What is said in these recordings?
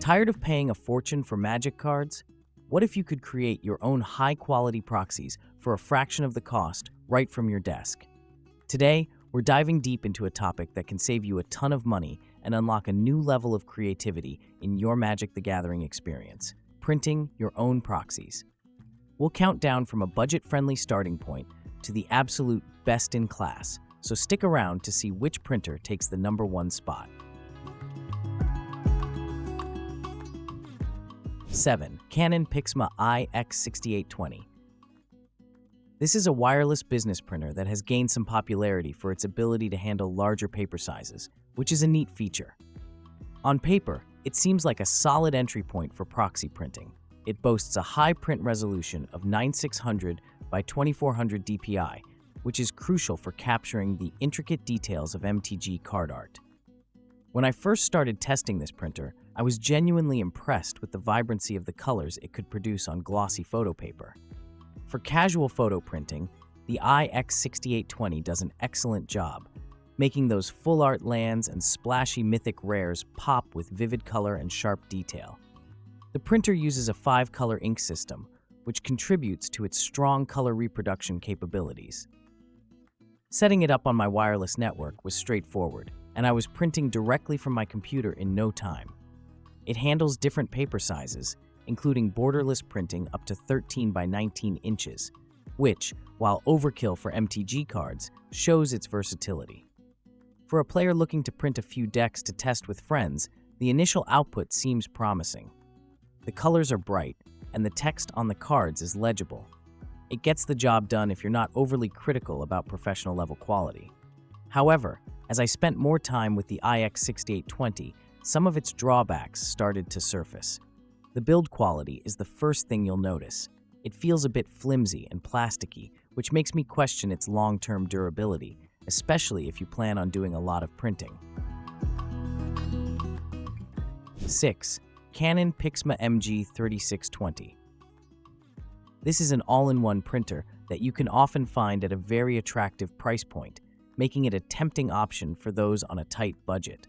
Tired of paying a fortune for magic cards? What if you could create your own high-quality proxies for a fraction of the cost right from your desk? Today, we're diving deep into a topic that can save you a ton of money and unlock a new level of creativity in your Magic the Gathering experience: printing your own proxies. We'll count down from a budget-friendly starting point to the absolute best in class, so stick around to see which printer takes the #1 spot. 7. Canon PIXMA iX6820. This is a wireless business printer that has gained some popularity for its ability to handle larger paper sizes, which is a neat feature. On paper, it seems like a solid entry point for proxy printing. It boasts a high print resolution of 9600 by 2400 dpi, which is crucial for capturing the intricate details of MTG card art. When I first started testing this printer, I was genuinely impressed with the vibrancy of the colors it could produce on glossy photo paper. For casual photo printing, the iX6820 does an excellent job, making those full art lands and splashy mythic rares pop with vivid color and sharp detail. The printer uses a 5-color ink system, which contributes to its strong color reproduction capabilities. Setting it up on my wireless network was straightforward, and I was printing directly from my computer in no time. It handles different paper sizes, including borderless printing up to 13 by 19 inches, which, while overkill for MTG cards, shows its versatility. For a player looking to print a few decks to test with friends, the initial output seems promising. The colors are bright, and the text on the cards is legible. It gets the job done if you're not overly critical about professional level quality. However, as I spent more time with the iX6820, some of its drawbacks started to surface. The build quality is the first thing you'll notice. It feels a bit flimsy and plasticky, which makes me question its long-term durability, especially if you plan on doing a lot of printing. 6. Canon PIXMA MG3620. This is an all-in-one printer that you can often find at a very attractive price point, making it a tempting option for those on a tight budget.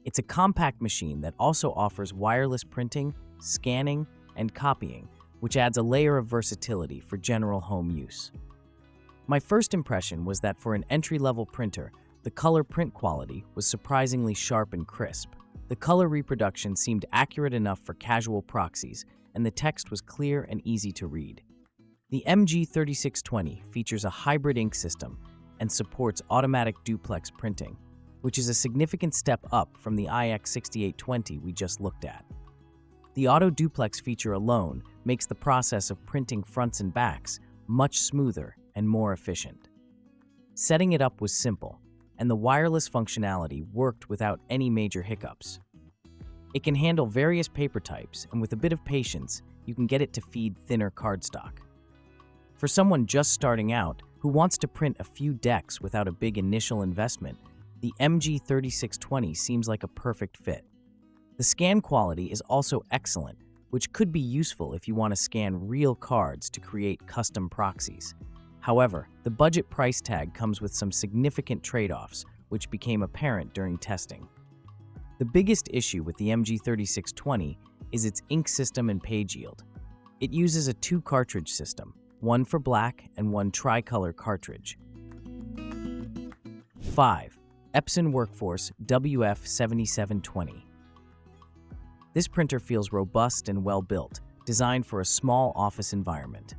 It's a compact machine that also offers wireless printing, scanning, and copying, which adds a layer of versatility for general home use. My first impression was that for an entry-level printer, the color print quality was surprisingly sharp and crisp. The color reproduction seemed accurate enough for casual proxies, and the text was clear and easy to read. The MG3620 features a hybrid ink system and supports automatic duplex printing, which is a significant step up from the iX6820 we just looked at. The auto duplex feature alone makes the process of printing fronts and backs much smoother and more efficient. Setting it up was simple, and the wireless functionality worked without any major hiccups. It can handle various paper types, and with a bit of patience, you can get it to feed thinner cardstock. For someone just starting out who wants to print a few decks without a big initial investment, the MG3620 seems like a perfect fit. The scan quality is also excellent, which could be useful if you want to scan real cards to create custom proxies. However, the budget price tag comes with some significant trade-offs, which became apparent during testing. The biggest issue with the MG3620 is its ink system and page yield. It uses a 2-cartridge system, one for black and one tricolor cartridge. 5. Epson Workforce WF7720. This printer feels robust and well-built, designed for a small office environment.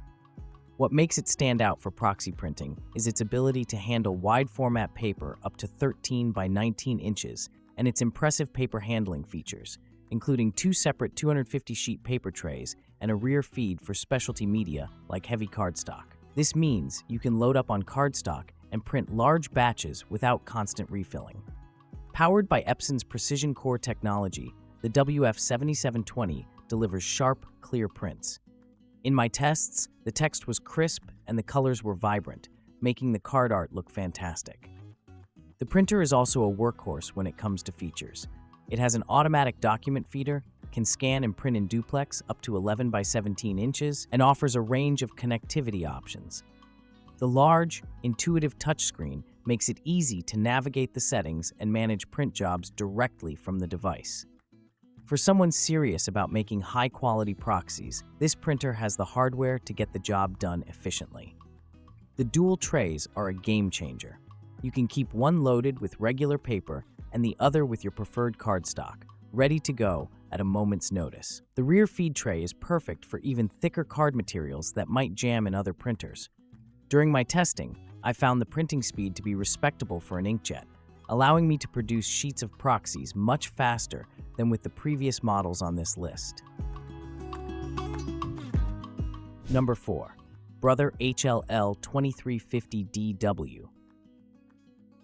What makes it stand out for proxy printing is its ability to handle wide-format paper up to 13 by 19 inches and its impressive paper handling features, including 2 separate 250-sheet paper trays and a rear feed for specialty media like heavy cardstock. This means you can load up on cardstock and print large batches without constant refilling. Powered by Epson's precision core technology, the WF7720 delivers sharp, clear prints. In my tests, the text was crisp and the colors were vibrant, making the card art look fantastic. The printer is also a workhorse when it comes to features. It has an automatic document feeder, can scan and print in duplex up to 11 by 17 inches, and offers a range of connectivity options. The large, intuitive touchscreen makes it easy to navigate the settings and manage print jobs directly from the device. For someone serious about making high-quality proxies, this printer has the hardware to get the job done efficiently. The dual trays are a game changer. You can keep one loaded with regular paper and the other with your preferred cardstock, ready to go at a moment's notice. The rear feed tray is perfect for even thicker card materials that might jam in other printers. During my testing, I found the printing speed to be respectable for an inkjet, allowing me to produce sheets of proxies much faster than with the previous models on this list. Number 4. Brother HLL 2350DW.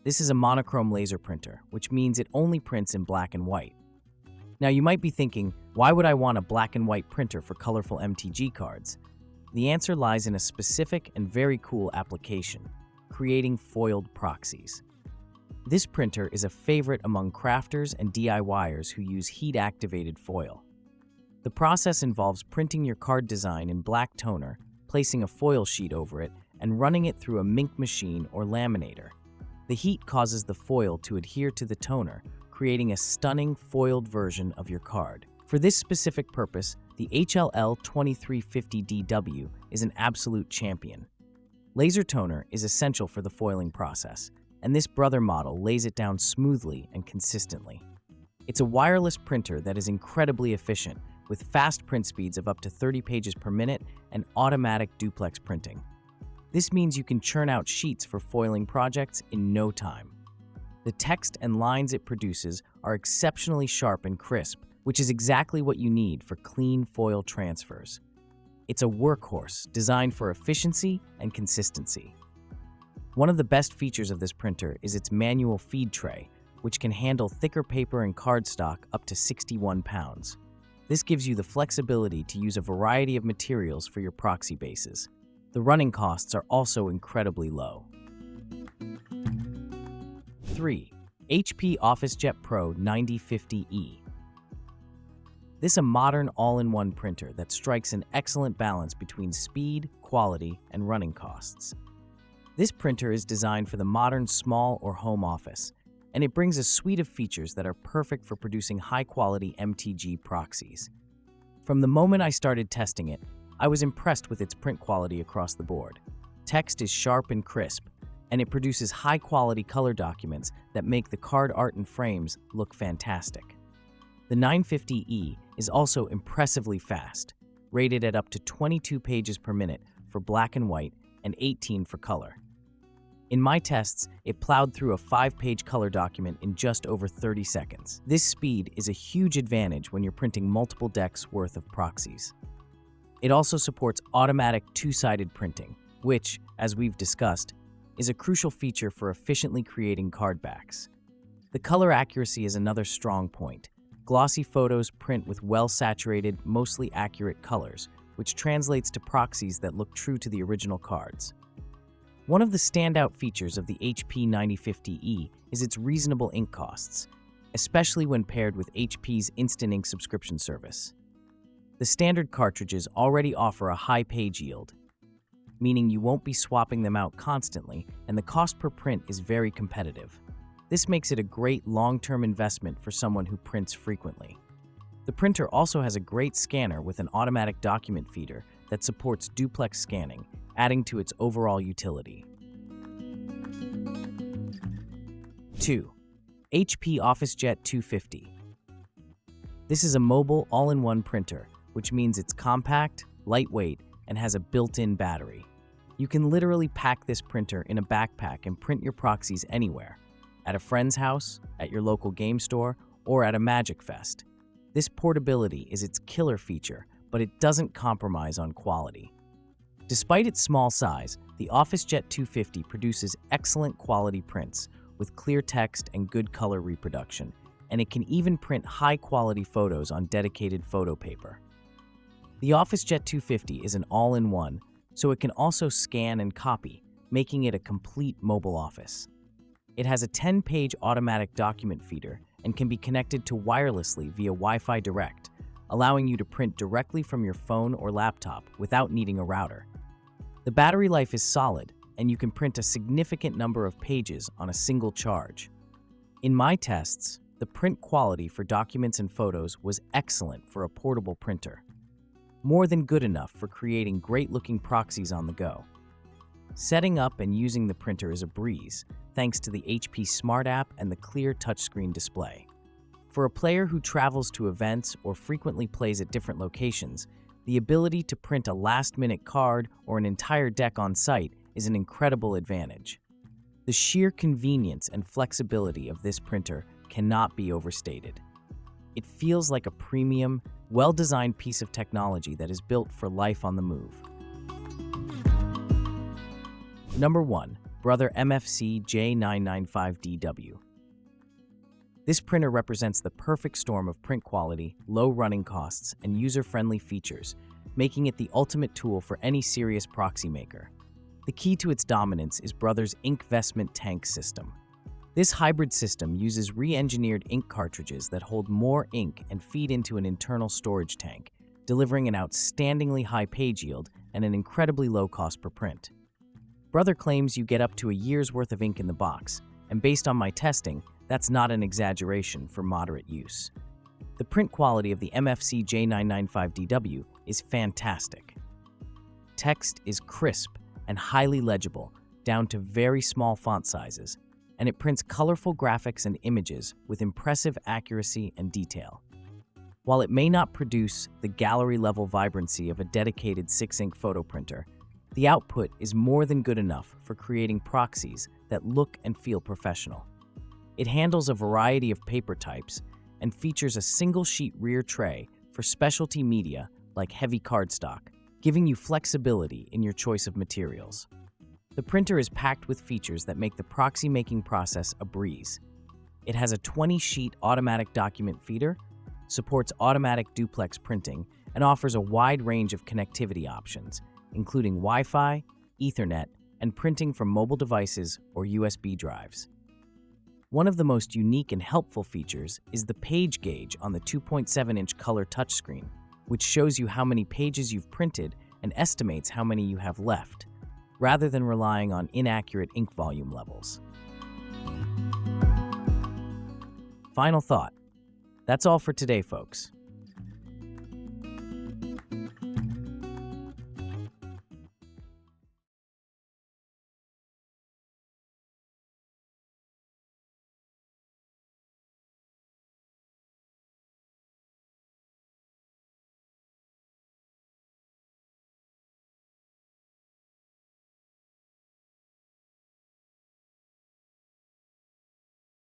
This is a monochrome laser printer, which means it only prints in black and white. Now you might be thinking, why would I want a black and white printer for colorful MTG cards? The answer lies in a specific and very cool application: creating foiled proxies. This printer is a favorite among crafters and DIYers who use heat-activated foil. The process involves printing your card design in black toner, placing a foil sheet over it, and running it through a mink machine or laminator. The heat causes the foil to adhere to the toner, creating a stunning foiled version of your card. For this specific purpose, the HLL 2350DW is an absolute champion. Laser toner is essential for the foiling process, and this Brother model lays it down smoothly and consistently. It's a wireless printer that is incredibly efficient, with fast print speeds of up to 30 pages per minute and automatic duplex printing. This means you can churn out sheets for foiling projects in no time. The text and lines it produces are exceptionally sharp and crisp, which is exactly what you need for clean foil transfers. It's a workhorse designed for efficiency and consistency. One of the best features of this printer is its manual feed tray, which can handle thicker paper and cardstock up to 61 pounds. This gives you the flexibility to use a variety of materials for your proxy bases. The running costs are also incredibly low. 3. HP OfficeJet Pro 9050E. This is a modern all-in-one printer that strikes an excellent balance between speed, quality, and running costs. This printer is designed for the modern small or home office, and it brings a suite of features that are perfect for producing high-quality MTG proxies. From the moment I started testing it, I was impressed with its print quality across the board. Text is sharp and crisp, and it produces high-quality color documents that make the card art and frames look fantastic. The 950E is also impressively fast, rated at up to 22 pages per minute for black and white and 18 for color. In my tests, it plowed through a 5-page color document in just over 30 seconds. This speed is a huge advantage when you're printing multiple decks worth of proxies. It also supports automatic two-sided printing, which, as we've discussed, is a crucial feature for efficiently creating card backs. The color accuracy is another strong point. Glossy photos print with well-saturated, mostly accurate colors, which translates to proxies that look true to the original cards. One of the standout features of the HP 9050E is its reasonable ink costs, especially when paired with HP's Instant Ink subscription service. The standard cartridges already offer a high page yield, meaning you won't be swapping them out constantly, and the cost per print is very competitive. This makes it a great long-term investment for someone who prints frequently. The printer also has a great scanner with an automatic document feeder that supports duplex scanning, adding to its overall utility. 2. HP OfficeJet 250. This is a mobile, all-in-one printer, which means it's compact, lightweight, and has a built-in battery. You can literally pack this printer in a backpack and print your proxies anywhere, at a friend's house, at your local game store, or at a Magic Fest. This portability is its killer feature, but it doesn't compromise on quality. Despite its small size, the OfficeJet 250 produces excellent quality prints with clear text and good color reproduction, and it can even print high-quality photos on dedicated photo paper. The OfficeJet 250 is an all-in-one, so it can also scan and copy, making it a complete mobile office. It has a 10-page automatic document feeder and can be connected to wirelessly via Wi-Fi Direct, allowing you to print directly from your phone or laptop without needing a router. The battery life is solid, and you can print a significant number of pages on a single charge. In my tests, the print quality for documents and photos was excellent for a portable printer. More than good enough for creating great-looking proxies on the go. Setting up and using the printer is a breeze, thanks to the HP Smart app and the clear touchscreen display. For a player who travels to events or frequently plays at different locations, the ability to print a last-minute card or an entire deck on site is an incredible advantage. The sheer convenience and flexibility of this printer cannot be overstated. It feels like a premium, well-designed piece of technology that is built for life on the move. Number 1. Brother MFC J995DW. This printer represents the perfect storm of print quality, low running costs, and user-friendly features, making it the ultimate tool for any serious proxy maker. The key to its dominance is Brother's InkVestment Tank system. This hybrid system uses re-engineered ink cartridges that hold more ink and feed into an internal storage tank, delivering an outstandingly high page yield and an incredibly low cost per print. Brother claims you get up to a year's worth of ink in the box, and based on my testing, that's not an exaggeration for moderate use. The print quality of the MFC J995DW is fantastic. Text is crisp and highly legible, down to very small font sizes, and it prints colorful graphics and images with impressive accuracy and detail. While it may not produce the gallery-level vibrancy of a dedicated 6-ink photo printer, the output is more than good enough for creating proxies that look and feel professional. It handles a variety of paper types and features a single-sheet rear tray for specialty media like heavy cardstock, giving you flexibility in your choice of materials. The printer is packed with features that make the proxy making process a breeze. It has a 20-sheet automatic document feeder, supports automatic duplex printing, and offers a wide range of connectivity options, including Wi-Fi, Ethernet, and printing from mobile devices or USB drives. One of the most unique and helpful features is the page gauge on the 2.7-inch color touchscreen, which shows you how many pages you've printed and estimates how many you have left, rather than relying on inaccurate ink volume levels. Final thought. That's all for today, folks.